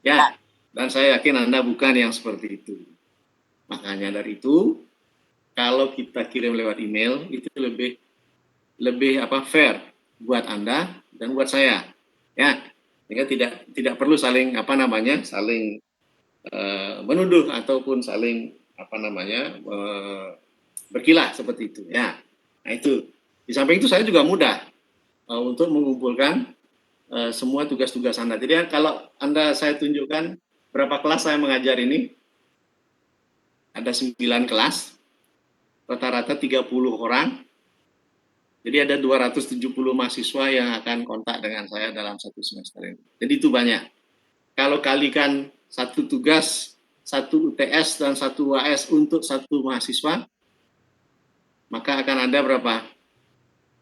Ya, dan saya yakin Anda bukan yang seperti itu. Makanya dari itu, kalau kita kirim lewat email itu lebih fair buat Anda dan buat saya. Ya, sehingga tidak perlu saling saling menuduh ataupun saling berkilah seperti itu. Ya, nah itu. Di samping itu saya juga mudah untuk mengumpulkan semua tugas-tugas Anda. Jadi kalau saya tunjukkan berapa kelas saya mengajar ini, ada 9 kelas, rata-rata 30 orang, jadi ada 270 mahasiswa yang akan kontak dengan saya dalam satu semester ini. Jadi itu banyak. Kalau kalikan satu tugas, satu UTS dan satu UAS untuk satu mahasiswa, maka akan ada berapa?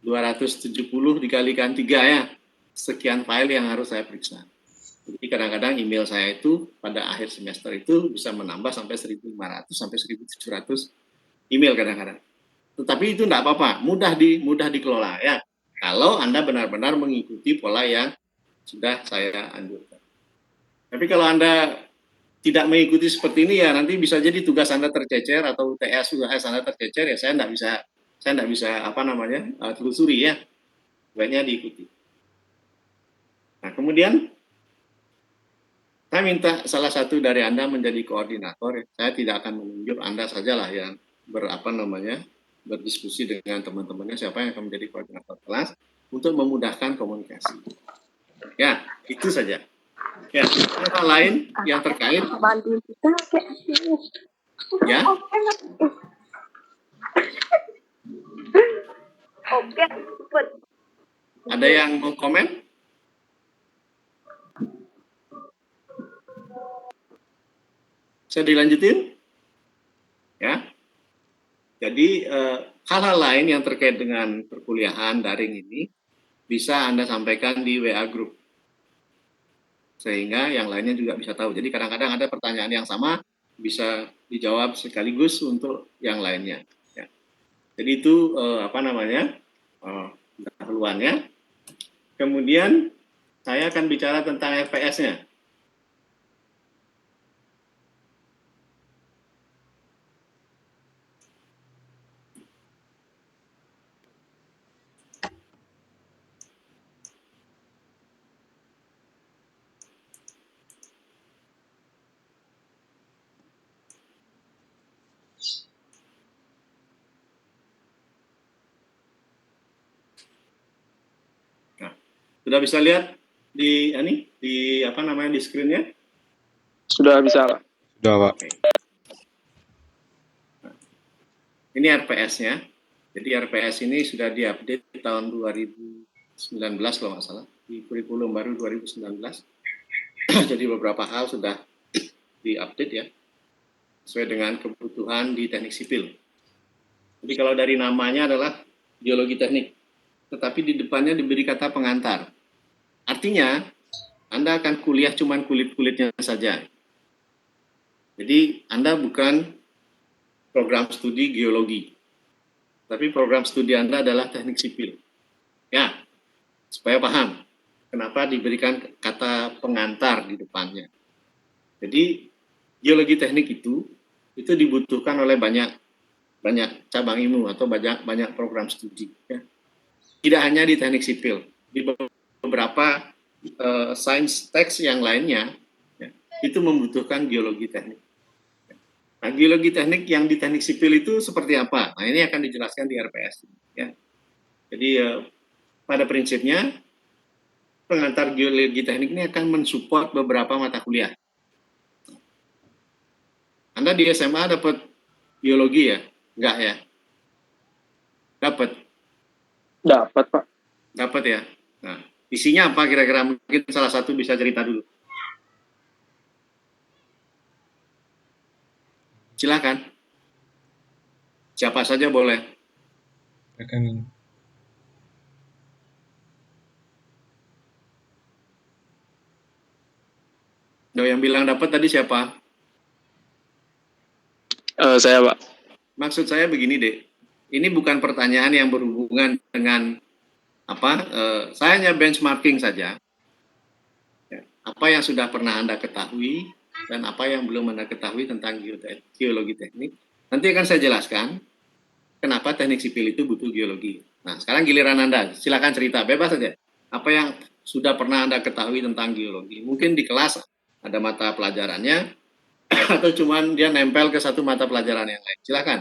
270 dikalikan 3 ya. Sekian file yang harus saya periksa. Jadi kadang-kadang email saya itu pada akhir semester itu bisa menambah sampai 1.500 sampai 1.700 email kadang-kadang. Tetapi itu tidak apa-apa, mudah dikelola ya. Kalau Anda benar-benar mengikuti pola yang sudah saya anjurkan. Tapi kalau Anda tidak mengikuti seperti ini ya nanti bisa jadi tugas Anda tercecer atau UTS Anda tercecer ya saya tidak bisa telusuri ya. Baiknya diikuti. Nah, kemudian saya minta salah satu dari Anda menjadi koordinator. Saya tidak akan menunjuk Anda sajalah yang berdiskusi dengan teman-temannya siapa yang akan menjadi koordinator kelas untuk memudahkan komunikasi. Ya, itu saja. Ya, hal lain yang terkait. Ya. Ada yang mau komen? Saya dilanjutin? Ya. Jadi hal-hal lain yang terkait dengan perkuliahan daring ini bisa Anda sampaikan di WA Group. Sehingga yang lainnya juga bisa tahu. Jadi kadang-kadang ada pertanyaan yang sama bisa dijawab sekaligus untuk yang lainnya. Ya. Jadi itu pendahuluannya. Kemudian saya akan bicara tentang RPS-nya. Sudah bisa lihat di screen-nya? Sudah bisa, Pak. Sudah, Pak. Okay. Nah, ini RPS-nya. Jadi RPS ini sudah diupdate tahun 2019 kalau nggak salah, di kurikulum baru 2019. Jadi beberapa hal sudah diupdate ya, sesuai dengan kebutuhan di teknik sipil. Jadi kalau dari namanya adalah geologi teknik, tetapi di depannya diberi kata pengantar. Artinya, Anda akan kuliah cuma kulit-kulitnya saja. Jadi, Anda bukan program studi geologi, tapi program studi Anda adalah teknik sipil. Ya, supaya paham kenapa diberikan kata pengantar di depannya. Jadi, geologi teknik itu dibutuhkan oleh banyak cabang ilmu atau banyak program studi. Ya. Tidak hanya di teknik sipil, di beberapa sains teks yang lainnya ya, itu membutuhkan geologi teknik. Nah, geologi teknik yang di teknik sipil itu seperti apa? Nah, ini akan dijelaskan di RPS. Ya. Jadi pada prinsipnya pengantar geologi teknik ini akan mensupport beberapa mata kuliah. Anda di SMA dapat geologi ya? Enggak ya? Dapat? Dapat, Pak. Dapat ya? Nah, isinya apa kira-kira? Mungkin salah satu bisa cerita dulu. Silakan. Siapa saja boleh. Rekan. Yang bilang dapat tadi siapa? Saya, Pak. Maksud saya begini, Dek. Ini bukan pertanyaan yang berhubungan dengan saya hanya benchmarking saja. Ya. apa yang sudah pernah Anda ketahui dan apa yang belum Anda ketahui tentang geologi teknik. Nanti akan saya jelaskan kenapa teknik sipil itu butuh geologi. Nah, sekarang giliran Anda, silakan cerita, bebas saja. Apa yang sudah pernah Anda ketahui tentang geologi? Mungkin di kelas ada mata pelajarannya, atau cuman dia nempel ke satu mata pelajaran yang lain. Silakan.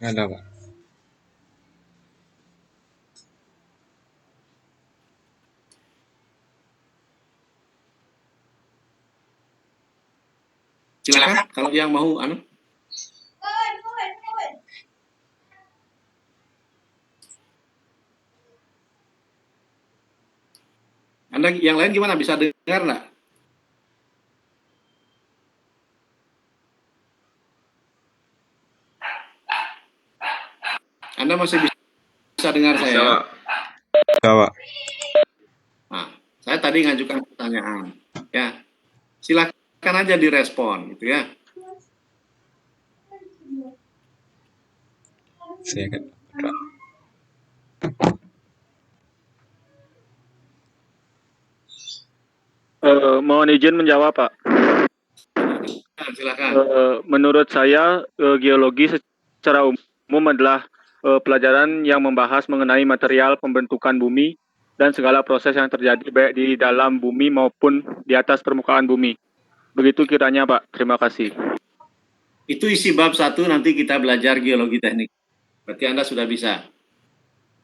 Nggak ada, Pak. Silakan, kalau yang mau anu. Anda yang lain gimana? Bisa dengar nggak? Anda masih bisa dengar saya? Pak. Nggak, Pak. Nah, saya tadi ngajukan pertanyaan. Ya, silakan aja direspon, gitu ya. Saya kan, Pak. Mohon izin menjawab, Pak. Silakan. Menurut saya, geologi secara umum adalah pelajaran yang membahas mengenai material pembentukan bumi dan segala proses yang terjadi baik di dalam bumi maupun di atas permukaan bumi. Begitu kiranya, Pak. Terima kasih. Itu isi bab 1, nanti kita belajar geologi teknik. Berarti Anda sudah bisa.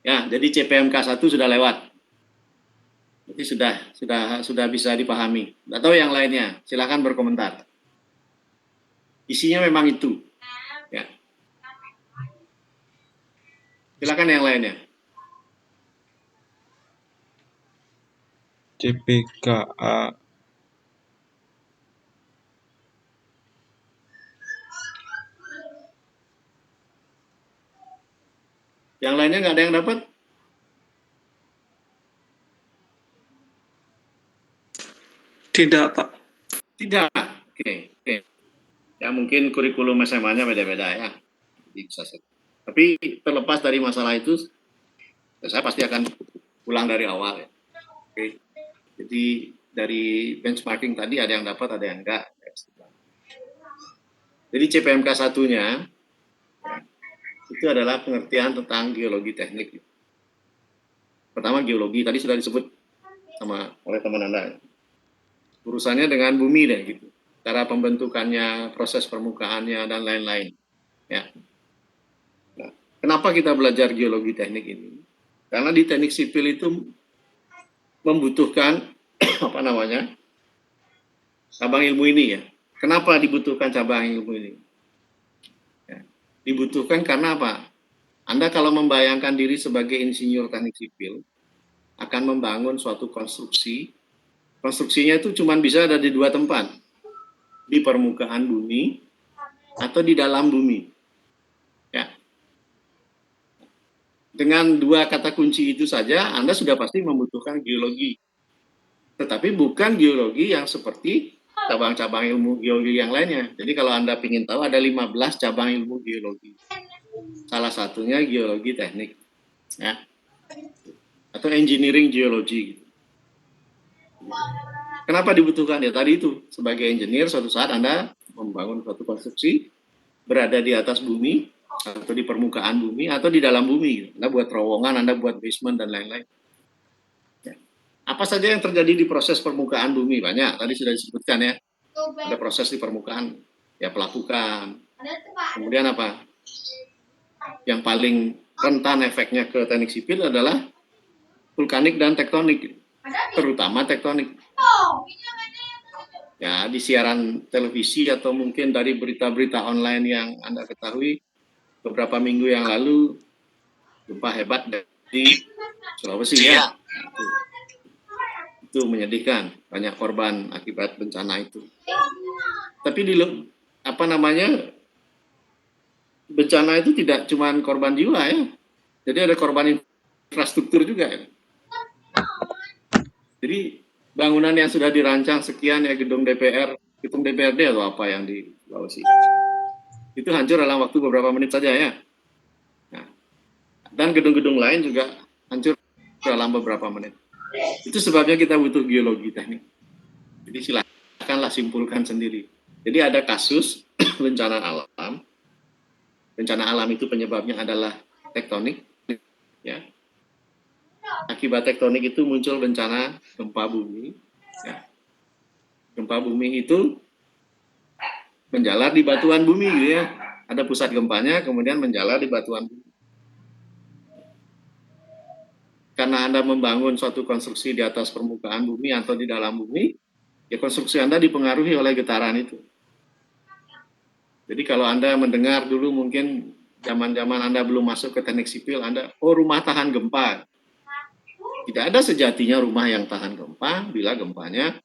Ya, jadi CPMK 1 sudah lewat. Jadi sudah bisa dipahami. Atau yang lainnya, silakan berkomentar. Isinya memang itu. Ya. Silakan yang lainnya. CPKA. Yang lainnya nggak ada yang dapat? Tidak, Pak. Tidak. Oke. Ya mungkin kurikulum SMA-nya beda-beda ya. Bisa. Tapi terlepas dari masalah itu, saya pasti akan ulang dari awal ya. Oke. Jadi dari benchmarking tadi ada yang dapat, ada yang enggak. Jadi CPMK 1-nya itu adalah pengertian tentang geologi teknik. Pertama geologi, tadi sudah disebut oleh teman Anda. Urusannya dengan bumi deh gitu. Cara pembentukannya, proses permukaannya, dan lain-lain. Ya. Nah, kenapa kita belajar geologi teknik ini? Karena di teknik sipil itu membutuhkan cabang ilmu ini ya. Kenapa dibutuhkan cabang ilmu ini? Ya. Dibutuhkan karena apa? Anda kalau membayangkan diri sebagai insinyur teknik sipil, akan membangun suatu konstruksi. Konstruksinya itu cuma bisa ada di 2 tempat. Di permukaan bumi atau di dalam bumi. Ya. Dengan 2 kata kunci itu saja, Anda sudah pasti membutuhkan geologi. Tetapi bukan geologi yang seperti cabang-cabang ilmu geologi yang lainnya. Jadi kalau Anda ingin tahu, ada 15 cabang ilmu geologi. Salah satunya geologi teknik. Ya. Atau engineering geology. Kenapa dibutuhkan? Ya tadi itu, sebagai engineer, suatu saat Anda membangun suatu konstruksi, berada di atas bumi, atau di permukaan bumi, atau di dalam bumi. Anda buat terowongan, Anda buat basement, dan lain-lain. Ya. Apa saja yang terjadi di proses permukaan bumi? Banyak, tadi sudah disebutkan ya. Ada proses di permukaan, ya pelapukan. Kemudian apa? Yang paling rentan efeknya ke teknik sipil adalah vulkanik dan tektonik, terutama tektonik. Ya, di siaran televisi atau mungkin dari berita-berita online yang Anda ketahui, beberapa minggu yang lalu, gempa hebat di Sulawesi ya. Itu menyedihkan, banyak korban akibat bencana itu. Tapi bencana itu tidak cuma korban jiwa ya. Jadi ada korban infrastruktur juga ya. Jadi bangunan yang sudah dirancang sekian ya, gedung DPRD atau apa yang di Sulawesi, itu hancur dalam waktu beberapa menit saja ya. Nah, dan gedung-gedung lain juga hancur dalam beberapa menit. Itu sebabnya kita butuh geologi teknik. Jadi silakanlah simpulkan sendiri. Jadi ada kasus bencana alam. Bencana alam itu penyebabnya adalah tektonik, ya. Akibat tektonik itu muncul bencana gempa bumi. Ya. Gempa bumi itu menjalar di batuan bumi, gitu ya. Ada pusat gempanya, kemudian menjalar di batuan bumi. Karena Anda membangun suatu konstruksi di atas permukaan bumi atau di dalam bumi, ya konstruksi Anda dipengaruhi oleh getaran itu. Jadi kalau Anda mendengar dulu mungkin zaman-zaman Anda belum masuk ke teknik sipil, Anda, oh rumah tahan gempa. Tidak ada sejatinya rumah yang tahan gempa bila gempanya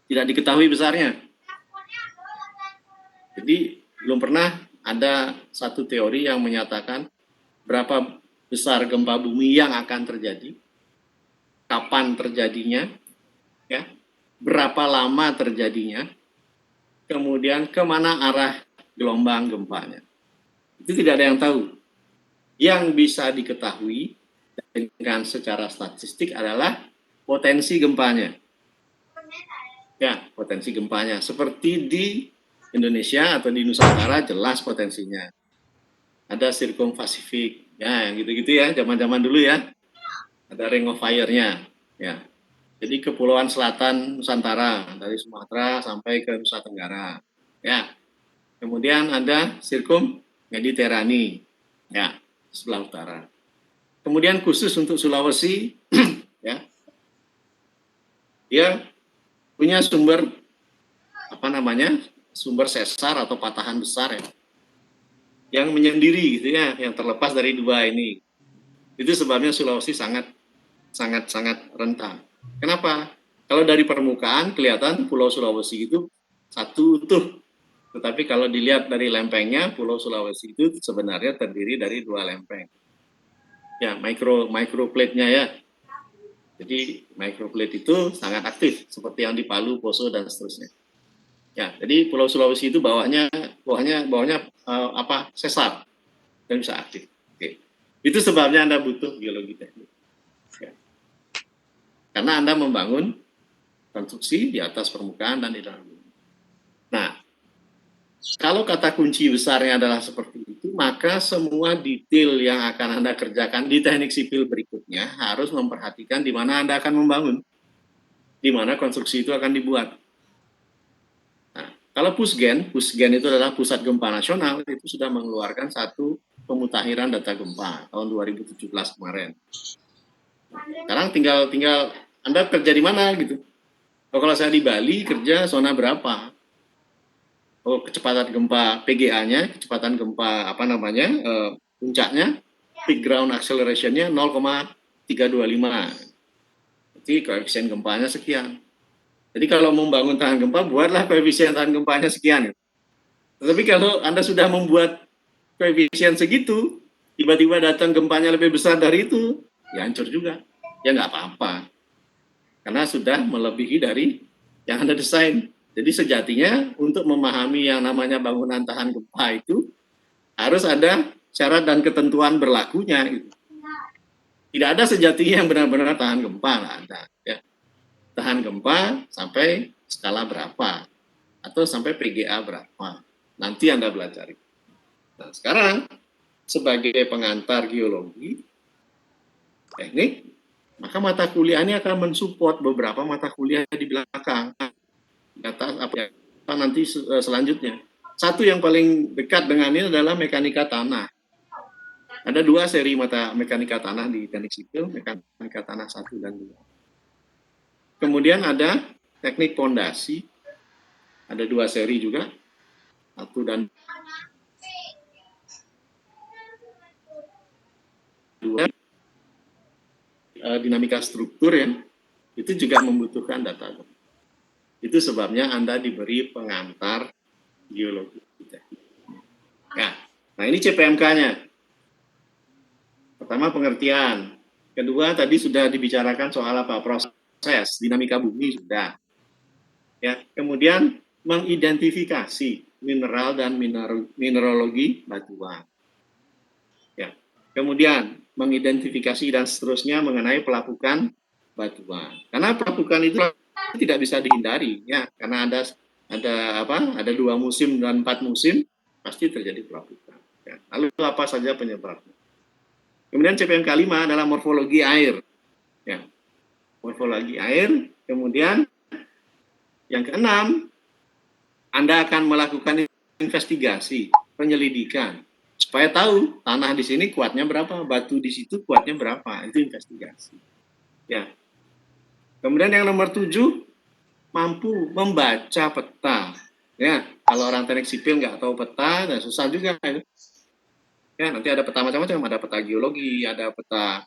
tidak diketahui besarnya. Jadi belum pernah ada satu teori yang menyatakan berapa besar gempa bumi yang akan terjadi, kapan terjadinya, ya, berapa lama terjadinya, kemudian kemana arah gelombang gempanya. Itu tidak ada yang tahu. Yang bisa diketahui dengan secara statistik adalah potensi gempanya. Ya, potensi gempanya. Seperti di Indonesia atau di Nusantara jelas potensinya. Ada Circum Pacific, ya yang gitu-gitu ya, zaman-zaman dulu ya. Ada Ring of Fire-nya, ya. Jadi kepulauan selatan Nusantara dari Sumatera sampai ke Nusa Tenggara, ya. Kemudian ada Circum Mediterani, ya, sebelah utara. Kemudian khusus untuk Sulawesi, ya, dia punya sumber sumber sesar atau patahan besar ya, yang menyendiri gitu ya, yang terlepas dari dua ini. Itu sebabnya Sulawesi sangat rentan. Kenapa? Kalau dari permukaan kelihatan Pulau Sulawesi itu satu utuh, tetapi kalau dilihat dari lempengnya, Pulau Sulawesi itu sebenarnya terdiri dari dua lempeng. Ya, microplate-nya ya. Jadi microplate itu sangat aktif seperti yang di Palu, Poso dan seterusnya. Ya, jadi Pulau Sulawesi itu bawahnya sesar dan bisa aktif. Oke. Itu sebabnya Anda butuh geologi teknik. Ya. Karena Anda membangun konstruksi di atas permukaan dan di dalam bumi. Nah, kalau kata kunci besarnya adalah seperti itu, maka semua detail yang akan Anda kerjakan di teknik sipil berikutnya harus memperhatikan di mana Anda akan membangun, di mana konstruksi itu akan dibuat. Nah, kalau Pusgen itu adalah Pusat Gempa Nasional, itu sudah mengeluarkan satu pemutakhiran data gempa tahun 2017 kemarin. Sekarang tinggal Anda kerja di mana gitu. Kalau saya di Bali kerja zona berapa? Oh, kecepatan gempa PGA-nya, kecepatan gempa puncaknya, peak ground acceleration-nya 0,325. Jadi koefisien gempanya sekian. Jadi kalau membangun tahan gempa, buatlah koefisien tahan gempanya sekian. Tetapi kalau Anda sudah membuat koefisien segitu, tiba-tiba datang gempanya lebih besar dari itu, ya hancur juga. Ya nggak apa-apa. Karena sudah melebihi dari yang Anda desain. Jadi sejatinya untuk memahami yang namanya bangunan tahan gempa itu harus ada syarat dan ketentuan berlakunya. Gitu. Tidak ada sejatinya yang benar-benar tahan gempa, nggak ada. Ya. Tahan gempa sampai skala berapa atau sampai PGA berapa. Nanti Anda belajar. Nah sekarang sebagai pengantar geologi teknik, maka mata kuliah ini akan mensupport beberapa mata kuliah di belakang. Atas apa nanti selanjutnya. Satu yang paling dekat dengan ini adalah mekanika tanah. Ada dua seri mata mekanika tanah di teknik sipil, mekanika tanah 1 dan 2. Kemudian ada teknik pondasi, ada dua seri juga, 1 dan 2. Dinamika struktur ya, itu juga membutuhkan data. Itu sebabnya Anda diberi pengantar geologi. Ya, nah ini CPMK-nya. Pertama pengertian. Kedua tadi sudah dibicarakan soal apa? Proses dinamika bumi sudah. Ya, kemudian mengidentifikasi mineral dan mineralogi batuan. Ya. Kemudian mengidentifikasi dan seterusnya mengenai pelapukan batuan. Karena pelapukan itu tidak bisa dihindari, ya, karena ada 2 musim dan 4 musim pasti terjadi pelapukan. Ya. Lalu apa saja penyebabnya? Kemudian CPMK 5 adalah morfologi air, ya, morfologi air. Kemudian yang keenam, Anda akan melakukan investigasi, penyelidikan, supaya tahu tanah di sini kuatnya berapa, batu di situ kuatnya berapa, itu investigasi. Ya. Kemudian yang nomor 7, mampu membaca peta. Ya, kalau orang teknik sipil nggak tahu peta, nah susah juga. Ya, nanti ada peta macam-macam, ada peta geologi, ada peta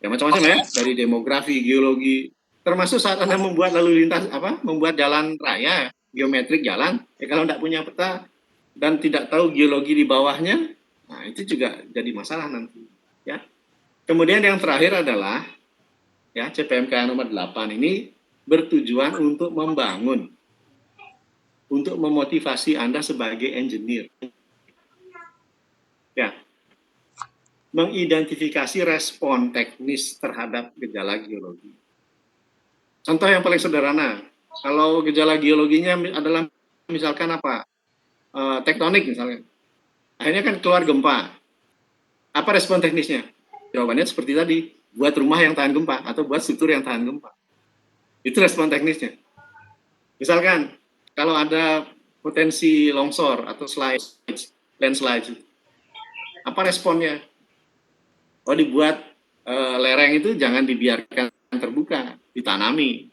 ya macam-macam ya, dari demografi, geologi, termasuk saat Anda membuat lalu lintas membuat jalan raya, geometrik jalan, kalau nggak punya peta dan tidak tahu geologi di bawahnya, nah itu juga jadi masalah nanti, ya. Kemudian yang terakhir adalah ya CPMK nomor 8 ini bertujuan untuk membangun, untuk memotivasi Anda sebagai engineer. Ya, mengidentifikasi respon teknis terhadap gejala geologi. Contoh yang paling sederhana, kalau gejala geologinya adalah misalkan apa? Tektonik misalnya. Akhirnya kan keluar gempa. Apa respon teknisnya? Jawabannya seperti tadi, buat rumah yang tahan gempa atau buat struktur yang tahan gempa. Itu respon teknisnya. Misalkan kalau ada potensi longsor atau landslide, apa responnya? Oh, dibuat lereng itu jangan dibiarkan terbuka, ditanami.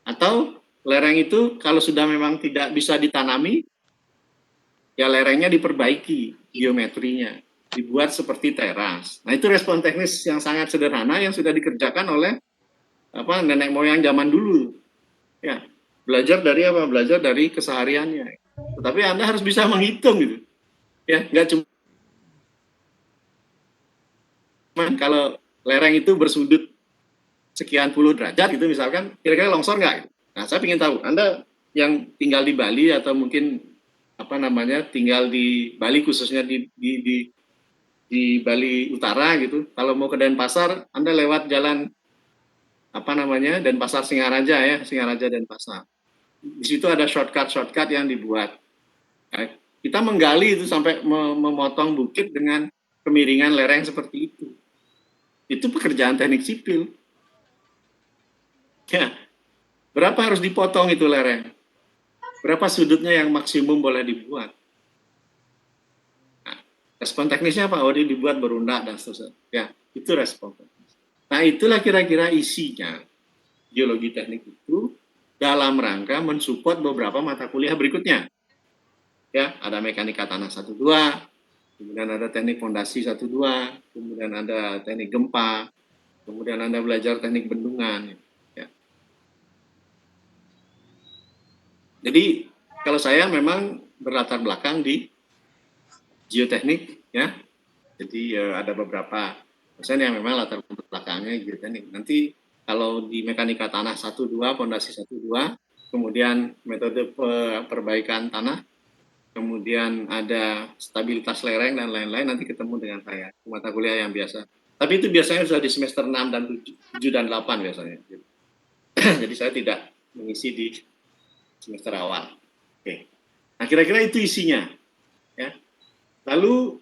Atau lereng itu kalau sudah memang tidak bisa ditanami, ya lerengnya diperbaiki geometrinya, dibuat seperti teras. Nah, itu respon teknis yang sangat sederhana yang sudah dikerjakan oleh nenek moyang zaman dulu. Ya, belajar dari apa? Belajar dari kesehariannya. Tetapi Anda harus bisa menghitung gitu. Ya, nggak cuma kalau lereng itu bersudut sekian puluh derajat gitu misalkan, kira-kira longsor nggak? Nah, saya ingin tahu, Anda yang tinggal di Bali atau mungkin tinggal di Bali khususnya di Bali Utara gitu, kalau mau ke Denpasar, Anda lewat jalan Denpasar Singaraja ya, Singaraja Denpasar. Di situ ada shortcut yang dibuat. Nah, kita menggali itu sampai memotong bukit dengan kemiringan lereng seperti itu. Itu pekerjaan teknik sipil. Ya, berapa harus dipotong itu lereng? Berapa sudutnya yang maksimum boleh dibuat? Nah, respon teknisnya apa? Oh, dia dibuat berundak dan seterusnya. Ya, itu respon teknis. Nah, itulah kira-kira isinya geologi teknik itu dalam rangka mensupport beberapa mata kuliah berikutnya. Ya, ada mekanika tanah 1-2, kemudian ada teknik fondasi 1-2, kemudian ada teknik gempa, kemudian Anda belajar teknik bendungan. Ya. Jadi kalau saya memang berlatar belakang di geoteknik, ya. Jadi ada beberapa dosen yang memang latar belakangnya geoteknik. Nanti kalau di mekanika tanah 1-2, fondasi 1-2, kemudian metode perbaikan tanah, kemudian ada stabilitas lereng dan lain-lain, nanti ketemu dengan saya, mata kuliah yang biasa. Tapi itu biasanya sudah di semester 6 dan 7 dan 8 biasanya. Jadi saya tidak mengisi di semester awal. Oke. Nah, kira-kira itu isinya. Ya. Lalu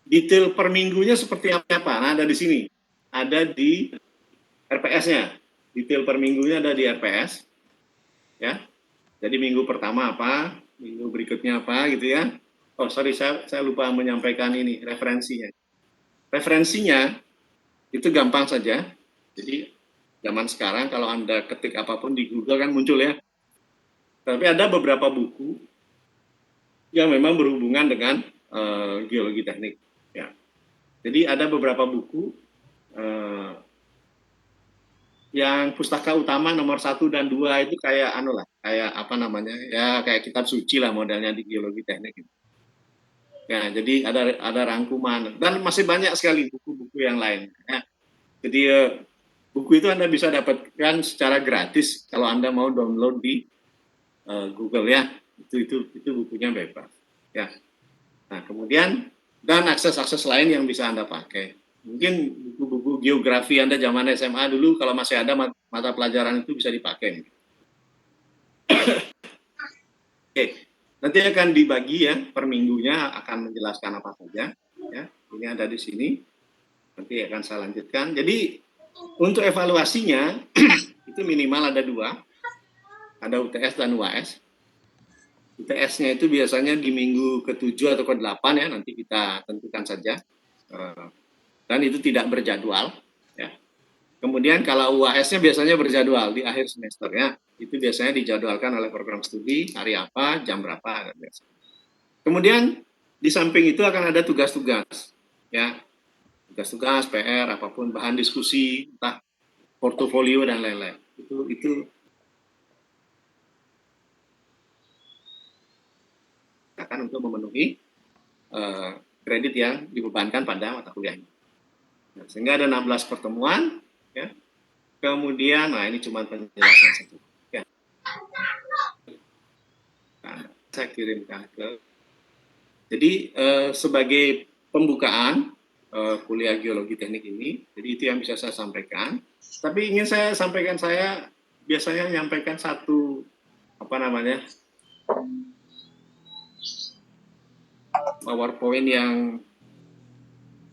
detail per minggunya seperti apa? Nah, ada di sini. Ada di RPS-nya. Detail per minggunya ada di RPS. Ya. Jadi minggu pertama apa, minggu berikutnya apa gitu ya. Oh, sorry, saya lupa menyampaikan ini referensinya. Referensinya itu gampang saja. Jadi zaman sekarang kalau Anda ketik apapun di Google kan muncul ya. Tapi ada beberapa buku yang memang berhubungan dengan geologi teknik. Ya. Jadi ada beberapa buku yang pustaka utama nomor 1 dan 2 itu kayak kayak kitab suci lah modelnya di geologi teknik. Ya, jadi ada rangkuman dan masih banyak sekali buku-buku yang lain. Ya. Jadi buku itu Anda bisa dapatkan secara gratis kalau Anda mau download di Google ya. Itu bukunya bebas. Ya. Nah, kemudian dan akses-akses lain yang bisa Anda pakai. Mungkin buku-buku geografi Anda zaman SMA dulu kalau masih ada mata pelajaran itu bisa dipakai. Oke, nanti akan dibagi ya per minggunya, akan menjelaskan apa saja. Ya, ini ada di sini. Nanti akan saya lanjutkan. Jadi untuk evaluasinya itu minimal ada 2, ada UTS dan UAS. UTS-nya itu biasanya di minggu ke-7 atau ke-8 ya, nanti kita tentukan saja. Dan itu tidak berjadwal. Ya. Kemudian kalau UAS-nya biasanya berjadwal di akhir semesternya. Itu biasanya dijadwalkan oleh program studi, hari apa, jam berapa. Kemudian di samping itu akan ada tugas-tugas. Ya, tugas-tugas, PR, apapun, bahan diskusi, entah portofolio dan lain-lain. Itu akan untuk memenuhi kredit yang dibebankan pada mata kuliah ini. Nah, sehingga ada 16 pertemuan, ya. Kemudian, nah ini cuma penjelasan saja. Ya. Nah, saya kirimkan ke. Jadi sebagai pembukaan kuliah geologi teknik ini, jadi itu yang bisa saya sampaikan. Tapi ingin saya sampaikan, saya biasanya menyampaikan satu PowerPoint yang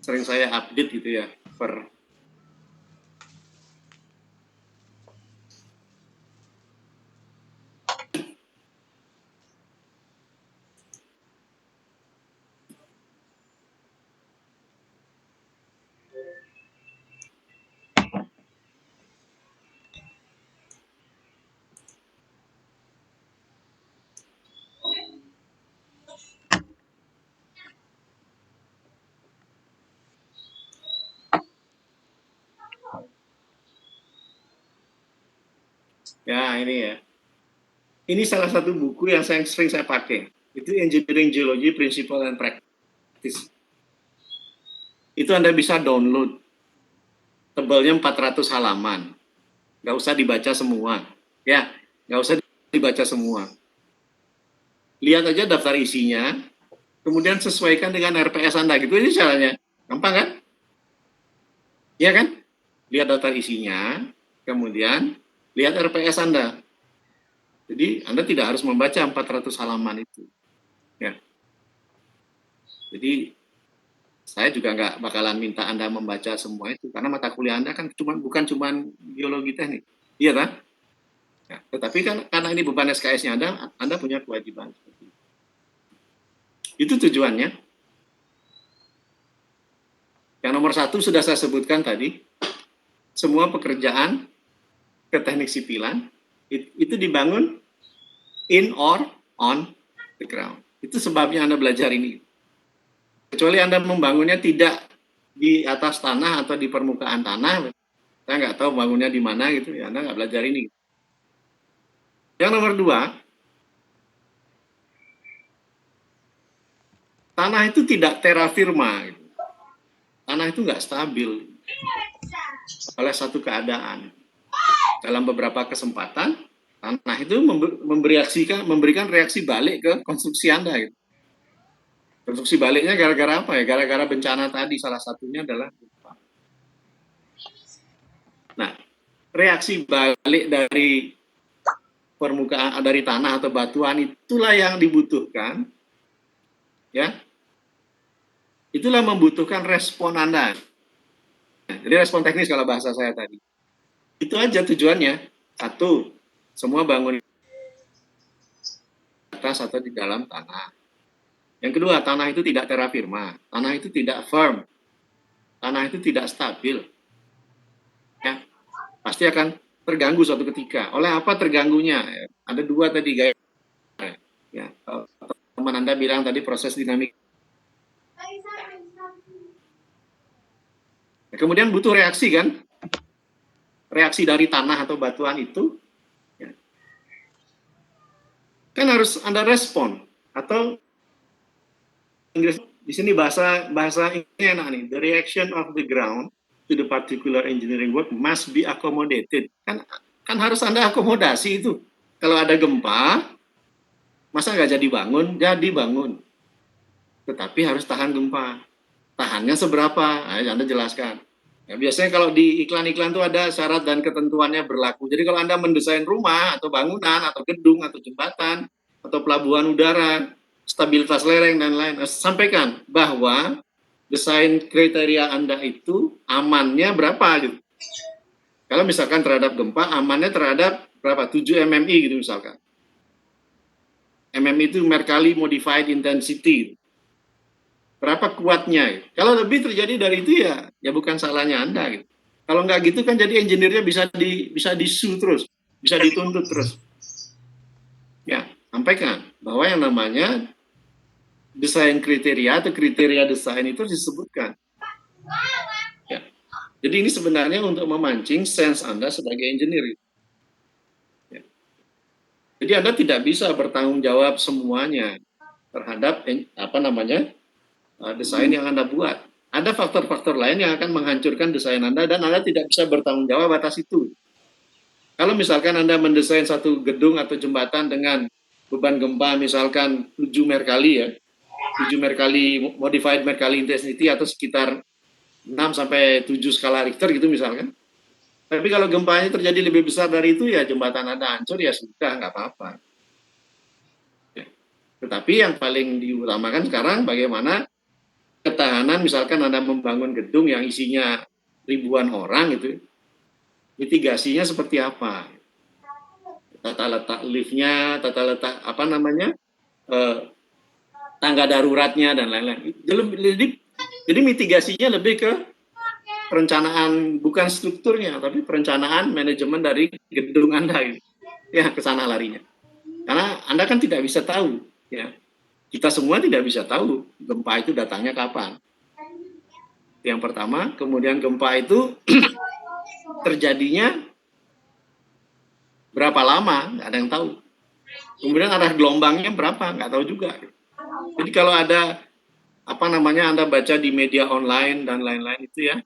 sering saya update gitu ya per ya ini ya. Ini salah satu buku yang sering saya pakai. Itu Engineering Geology Principle and Practice. Itu Anda bisa download. Tebalnya 400 halaman. Nggak usah dibaca semua. Ya, nggak usah dibaca semua. Lihat aja daftar isinya, kemudian sesuaikan dengan RPS Anda. Gitu ini caranya. Gampang kan? Iya kan? Lihat daftar isinya, kemudian lihat RPS Anda. Jadi Anda tidak harus membaca 400 halaman itu. Ya. Jadi saya juga nggak bakalan minta Anda membaca semua itu, karena mata kuliah Anda kan bukan cuma geologi teknik. Iya kan? Ya, tetapi kan karena ini beban SKS-nya Anda punya kewajiban. Itu tujuannya. Yang nomor 1 sudah saya sebutkan tadi, semua pekerjaan ke teknik sipilan itu dibangun in or on the ground. Itu sebabnya Anda belajar ini. Kecuali Anda membangunnya tidak di atas tanah atau di permukaan tanah, saya nggak tahu bangunnya di mana gitu, ya Anda nggak belajar ini. Yang nomor 2, tanah itu tidak terra firma. Gitu. Tanah itu nggak stabil oleh satu keadaan. Dalam beberapa kesempatan, tanah itu memberikan reaksi balik ke konstruksi Anda. Gitu. Konstruksi baliknya gara-gara apa ya? Gara-gara bencana tadi, salah satunya adalah gempa. Nah, reaksi balik dari permukaan, dari tanah atau batuan, itulah yang dibutuhkan, ya. Itulah membutuhkan respon Anda. Jadi respon teknis kalau bahasa saya tadi. Itu aja tujuannya. 1, semua bangun di atas atau di dalam tanah. Yang kedua, tanah itu tidak terra firma. Tanah itu tidak firm. Tanah itu tidak stabil. Ya, pasti akan terganggu suatu ketika. Oleh apa terganggunya? Ada 2 tadi, guys. Ya, teman Anda bilang tadi proses dinamik. Kemudian butuh reaksi kan? Reaksi dari tanah atau batuan itu, ya, kan harus Anda respon. Atau Inggris di sini bahasa ini enak nih. The reaction of the ground to the particular engineering work must be accommodated. Kan harus Anda akomodasi itu. Kalau ada gempa, masa nggak jadi bangun? Jadi bangun. Tetapi harus tahan gempa. tahannya seberapa? Nah, Anda jelaskan. Ya, biasanya kalau di iklan-iklan itu ada syarat dan ketentuannya berlaku. Jadi kalau Anda mendesain rumah atau bangunan atau gedung atau jembatan atau pelabuhan udara, stabilitas lereng dan lain, sampaikan bahwa desain kriteria Anda itu amannya berapa gitu. Kalau misalkan terhadap gempa, amannya terhadap berapa? 7 MMI gitu misalkan. MMI itu Mercalli Modified Intensity. Gitu. Berapa kuatnya? Gitu. Kalau lebih terjadi dari itu ya bukan salahnya Anda. Gitu. Kalau nggak gitu kan jadi engineer-nya bisa disu terus, bisa dituntut terus. Ya, sampaikan bahwa yang namanya desain kriteria atau kriteria desain itu disebutkan. Ya. Jadi ini sebenarnya untuk memancing sense Anda sebagai engineer. Ya. Jadi Anda tidak bisa bertanggung jawab semuanya terhadap desain yang Anda buat. Ada faktor-faktor lain yang akan menghancurkan desain Anda dan Anda tidak bisa bertanggung jawab atas itu. Kalau misalkan Anda mendesain satu gedung atau jembatan dengan beban gempa misalkan 7 Mercalli ya, 7 Mercalli Modified Mercalli Intensity atau sekitar 6 sampai 7 skala Richter gitu misalkan. Tapi kalau gempanya terjadi lebih besar dari itu ya jembatan Anda hancur ya sudah nggak apa-apa. Ya. Tetapi yang paling diutamakan sekarang bagaimana ketahanan misalkan Anda membangun gedung yang isinya ribuan orang gitu, mitigasinya seperti apa? Tata letak liftnya, tata letak tangga daruratnya dan lain-lain. Jadi mitigasinya lebih ke perencanaan bukan strukturnya, tapi perencanaan manajemen dari gedung Anda. Gitu. Ya ke sana larinya. Karena Anda kan tidak bisa tahu, ya. Kita semua tidak bisa tahu gempa itu datangnya kapan. Yang pertama, kemudian gempa itu terjadinya berapa lama, nggak ada yang tahu. Kemudian arah gelombangnya berapa, nggak tahu juga. Jadi kalau ada Anda baca di media online dan lain-lain itu ya,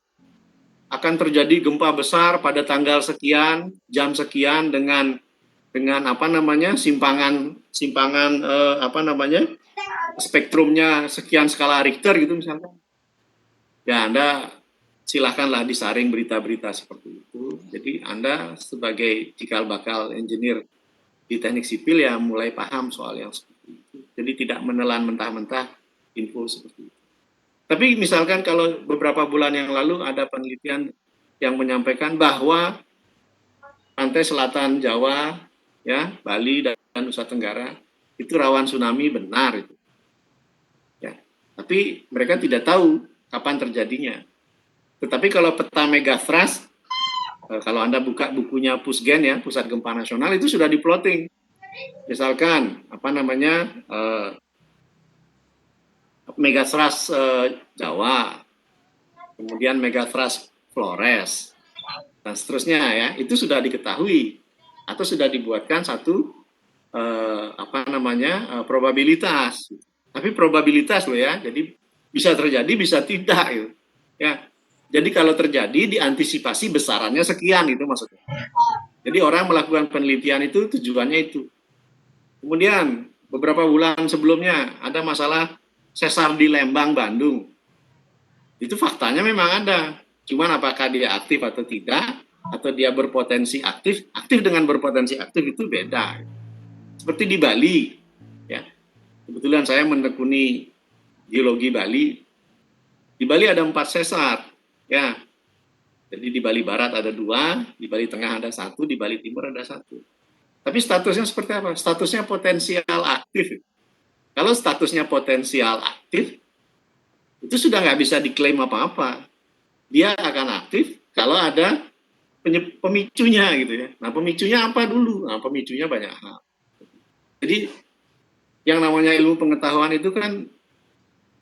akan terjadi gempa besar pada tanggal sekian, jam sekian dengan simpangan spektrumnya sekian skala Richter gitu misalnya. Ya Anda silahkanlah disaring berita-berita seperti itu. Jadi Anda sebagai cikal bakal engineer di teknik sipil ya mulai paham soal yang seperti itu. Jadi tidak menelan mentah-mentah info seperti itu. Tapi misalkan kalau beberapa bulan yang lalu ada penelitian yang menyampaikan bahwa pantai selatan Jawa, ya Bali dan Nusa Tenggara itu rawan tsunami, benar itu. Ya, tapi mereka tidak tahu kapan terjadinya. Tetapi kalau peta megathrust, kalau Anda buka bukunya Pusgen ya, Pusat Gempa Nasional itu sudah diplotting. Misalkan megathrust Jawa, kemudian megathrust Flores, dan seterusnya ya, itu sudah diketahui atau sudah dibuatkan satu probabilitas. Tapi probabilitas loh ya, jadi bisa terjadi, bisa tidak gitu. Ya. Jadi kalau terjadi diantisipasi besarannya sekian itu maksudnya. Jadi orang melakukan penelitian itu tujuannya itu. Kemudian beberapa bulan sebelumnya ada masalah sesar di Lembang, Bandung. Itu faktanya memang ada. Cuman apakah dia aktif atau tidak, atau dia berpotensi aktif dengan berpotensi aktif itu beda. Seperti di Bali, ya. Kebetulan saya menekuni geologi Bali. Di Bali ada 4 sesar, ya. Jadi di Bali Barat ada 2, di Bali Tengah ada 1, di Bali Timur ada 1. Tapi statusnya seperti apa? Statusnya potensial aktif. Kalau statusnya potensial aktif, itu sudah nggak bisa diklaim apa-apa. Dia akan aktif kalau ada pemicunya gitu ya. Nah pemicunya apa dulu? Nah pemicunya banyak hal. Jadi yang namanya ilmu pengetahuan itu kan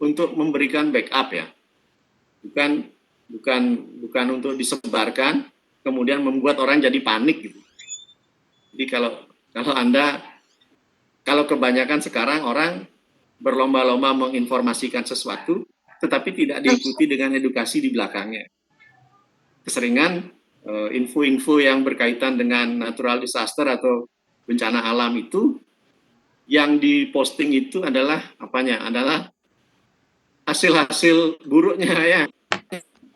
untuk memberikan backup ya, bukan untuk disebarkan kemudian membuat orang jadi panik gitu. Jadi kalau kebanyakan sekarang orang berlomba-lomba menginformasikan sesuatu, tetapi tidak diikuti dengan edukasi di belakangnya. Keseringan info-info yang berkaitan dengan natural disaster atau bencana alam itu yang diposting itu adalah hasil-hasil buruknya ya.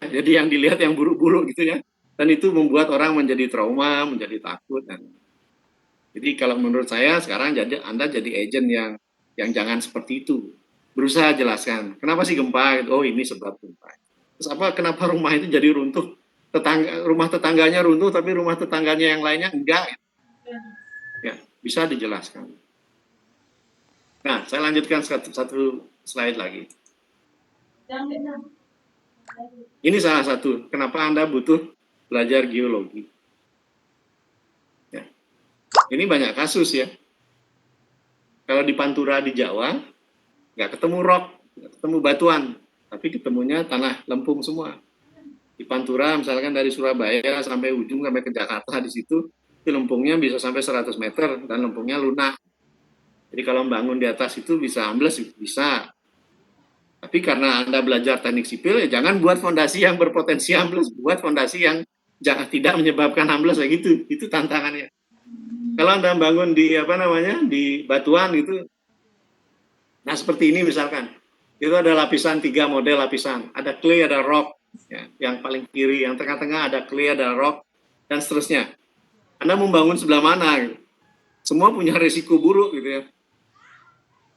Jadi yang dilihat yang buruk-buruk gitu ya. Dan itu membuat orang menjadi trauma, menjadi takut. Jadi kalau menurut saya sekarang Anda jadi agent yang jangan seperti itu. Berusaha jelaskan, kenapa sih gempa? Oh ini sebab gempa. Terus kenapa rumah itu jadi runtuh? Rumah tetangganya runtuh, tapi rumah tetangganya yang lainnya enggak. Ya, bisa dijelaskan. Nah, saya lanjutkan satu slide lagi. Ini salah satu, kenapa Anda butuh belajar geologi. Ya. Ini banyak kasus ya. Kalau di Pantura di Jawa, nggak ketemu rock, nggak ketemu batuan, tapi ketemunya tanah lempung semua. Di Pantura, misalkan dari Surabaya sampai ujung, sampai ke Jakarta, di situ, itu lempungnya bisa sampai 100 meter, dan lempungnya lunak. Jadi kalau membangun di atas itu bisa ambles, bisa. Tapi karena Anda belajar teknik sipil, ya jangan buat fondasi yang berpotensi ambles, buat fondasi yang tidak menyebabkan ambles, kayak gitu. Itu tantangannya. Kalau Anda bangun di di batuan gitu, nah seperti ini misalkan, itu ada lapisan 3 model lapisan, ada clay, ada rock, ya, yang paling kiri, yang tengah-tengah ada clay, ada rock, dan seterusnya. Anda membangun sebelah mana? Gitu. Semua punya risiko buruk gitu ya.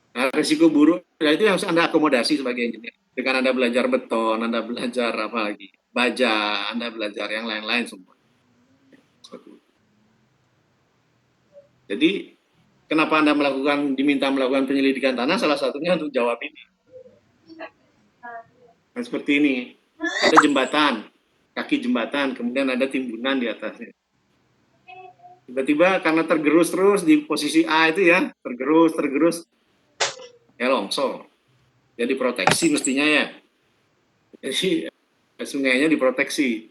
Nah, risiko buruk, ya itu yang Anda akomodasi sebagai engineer. Dengan Anda belajar beton, Anda belajar apa lagi, baja, Anda belajar yang lain-lain semua. Jadi kenapa Anda diminta melakukan penyelidikan tanah? Salah satunya untuk jawab ini. Nah, seperti ini, ada jembatan, kaki jembatan, kemudian ada timbunan di atasnya. Tiba-tiba karena tergerus terus di posisi A itu ya, tergerus, ya longsor. Jadi proteksi mestinya ya. Jadi sungainya diproteksi,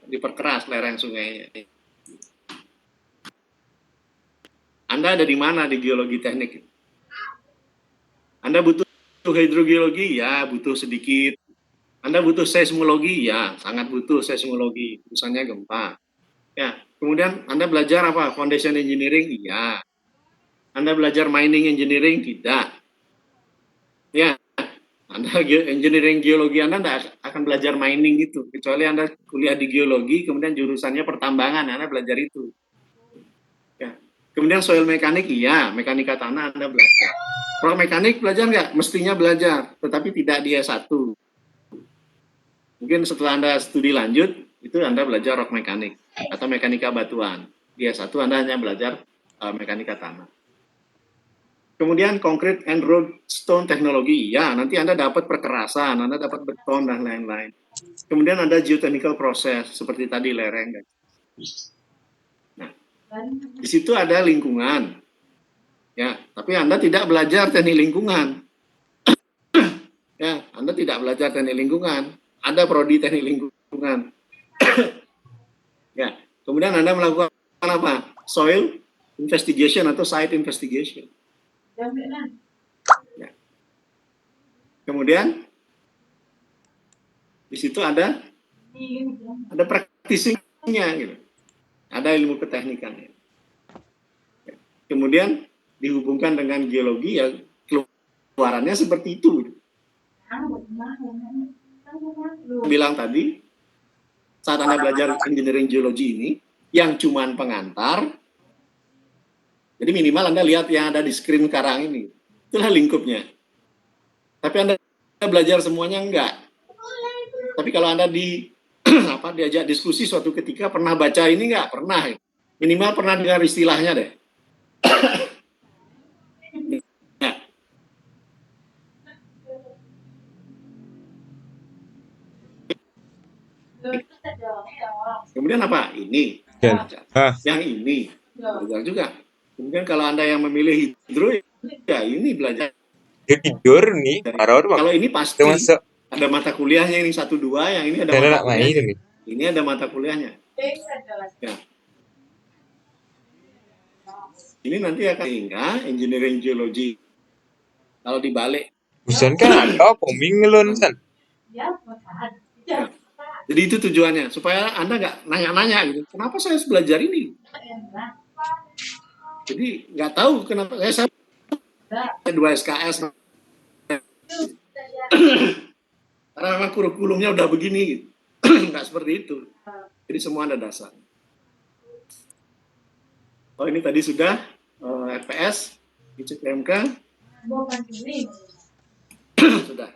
diperkeras lereng sungainya. Anda ada di mana di geologi teknik? Anda butuh hidrogeologi? Ya, butuh sedikit. Anda butuh seismologi? Ya, sangat butuh seismologi. Urusannya gempa. Ya, kemudian Anda belajar apa? Foundation engineering? Iya. Anda belajar mining engineering? Tidak. Ya, Anda engineering geologi Anda tidak akan belajar mining itu. Kecuali Anda kuliah di geologi, kemudian jurusannya pertambangan, Anda belajar itu. Ya. Kemudian soil mekanik, iya. Mekanika tanah Anda belajar. Rock mekanik belajar nggak? Mestinya belajar, tetapi tidak di S1. Mungkin setelah Anda studi lanjut, itu Anda belajar rock mekanik atau mekanika batuan. Di S1 Anda hanya belajar mekanika tanah. Kemudian concrete and roadstone teknologi, ya nanti Anda dapat perkerasan, Anda dapat beton dan lain-lain. Kemudian ada geotechnical proses seperti tadi lereng. Nah, di situ ada lingkungan. Ya, tapi Anda tidak belajar teknik lingkungan. Ya, Anda tidak belajar teknik lingkungan. Ada prodi teknik lingkungan. Ya, kemudian Anda melakukan apa? Soil investigation atau site investigation. Ya. Kemudian di situ ada praktisinya gitu. Ada ilmu keteknikannya. Ya. Kemudian dihubungkan dengan geologi, ya keluarannya seperti itu. Bilang tadi, saat Anda belajar engineering geologi ini, yang cuman pengantar, jadi minimal Anda lihat yang ada di screen sekarang ini, itulah lingkupnya. Tapi Anda belajar semuanya enggak. Tapi kalau Anda diajak diskusi suatu ketika, pernah baca ini enggak? Pernah. Minimal pernah dengar istilahnya deh. Nah. Kemudian apa? Ini. Yang ini. Belajar juga. Kemudian kalau Anda yang memilih hidro, ya ini belajar. Tidur nih, Kalau ini pasti ada mata kuliahnya, ini 1-2, yang ini ada mata kuliahnya. Ini ada mata kuliahnya. Ya. Ini nanti akan hingga engineering geology. Kalau dibalik. Busan kan ada pemingelun san. Ya. Jadi itu tujuannya, supaya Anda nggak nanya-nanya gitu. Kenapa saya harus belajar ini? Jadi nggak tahu kenapa saya 2 SKS. Karena memang kurikulumnya udah begini, nggak seperti itu. Jadi semua ada dasar. Oh ini tadi sudah RPS, ICPMK, sudah.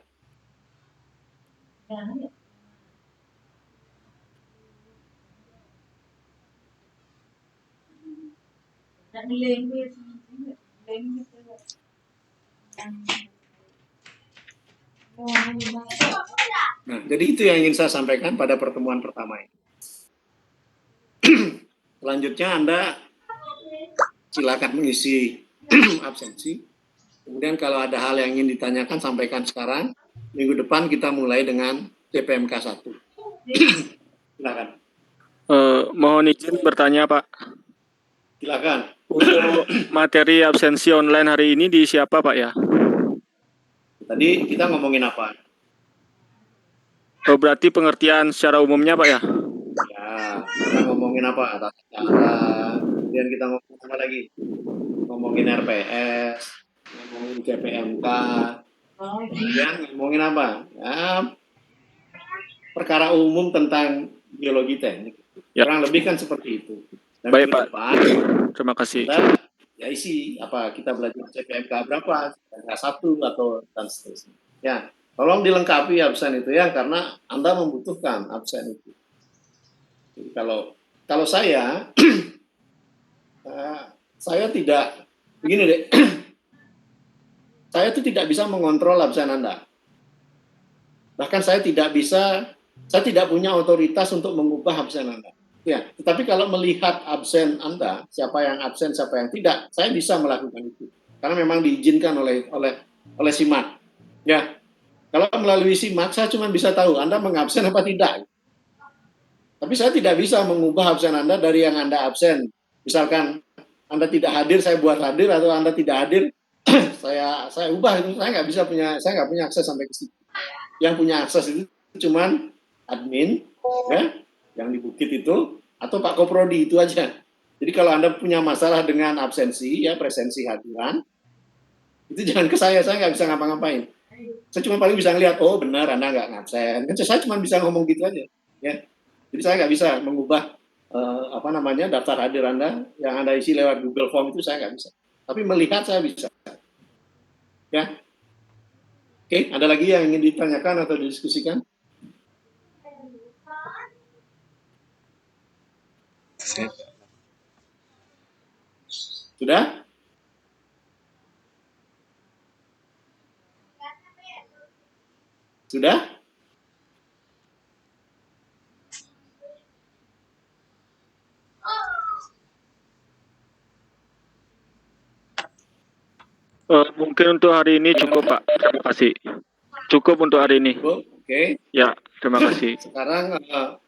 Nah, jadi itu yang ingin saya sampaikan pada pertemuan pertama ini. Selanjutnya Anda silakan mengisi absensi. Kemudian kalau ada hal yang ingin ditanyakan, sampaikan sekarang. Minggu depan kita mulai dengan CPMK 1. Silakan. Mohon izin bertanya, Pak. Silakan. Untuk materi absensi online hari ini di siapa, Pak ya? Tadi kita ngomongin apa? Oh, berarti pengertian secara umumnya, Pak ya? Ya, kita ngomongin apa? Tata cara. Kemudian kita ngomongin apa lagi? Ngomongin RPS, ngomongin CPMK. Kemudian ngomongin apa? Ya, perkara umum tentang biologi teknik. Ya. Kurang lebih kan seperti itu. Dan Baik, minggu Pak. depan, Terima kasih. kita ya isi apa kita belajar CPMK berapa, CPMK 1 atau dan seterusnya. Ya, tolong dilengkapi absen itu ya, karena Anda membutuhkan absen itu. Jadi kalau saya saya tidak begini deh. Saya itu tidak bisa mengontrol absen Anda. Bahkan saya tidak punya otoritas untuk mengubah absen Anda. Ya, tetapi kalau melihat absen Anda, siapa yang absen, siapa yang tidak, saya bisa melakukan itu. Karena memang diizinkan oleh SIMAK. Ya, kalau melalui SIMAK, saya cuma bisa tahu Anda mengabsen apa tidak. Tapi saya tidak bisa mengubah absen Anda dari yang Anda absen. Misalkan Anda tidak hadir, saya buat hadir, atau Anda tidak hadir, saya ubah itu. Saya nggak punya akses sampai ke situ. Yang punya akses itu cuman admin, ya, yang di Bukit itu, atau Pak Koprodi itu aja. Jadi kalau Anda punya masalah dengan absensi, ya presensi hadiran, itu jangan ke saya nggak bisa ngapa-ngapain. Saya cuma paling bisa ngelihat, oh benar Anda nggak ngabsen. Saya cuma bisa ngomong gitu aja. Ya. Jadi saya nggak bisa mengubah daftar hadir Anda yang Anda isi lewat Google Form itu, saya nggak bisa. Tapi melihat saya bisa. Ya. Oke, ada lagi yang ingin ditanyakan atau didiskusikan? Sudah? Sudah? Mungkin untuk hari ini cukup, Pak. Terima kasih. Cukup untuk hari ini. Oke. Ya, terima kasih. Sekarang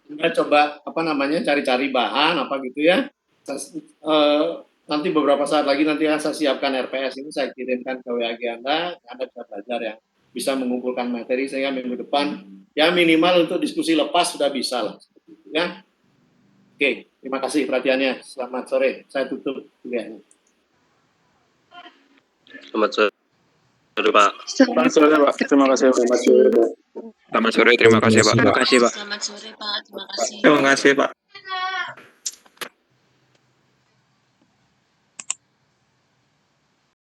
Anda coba cari-cari bahan apa gitu ya. Nanti beberapa saat lagi nanti saya siapkan RPS ini, saya kirimkan ke WAG Anda bisa belajar ya, bisa mengumpulkan materi sehingga minggu depan ya minimal untuk diskusi lepas sudah bisa lah. Ya. Oke, terima kasih perhatiannya. Selamat sore. Saya tutup kuliahnya. Selamat sore, Pak. Selamat sore, Pak. Terima kasih. Selamat sore, terima kasih, Pak. Terima kasih, Pak. Selamat sore, Pak. Terima kasih. Terima kasih, Pak.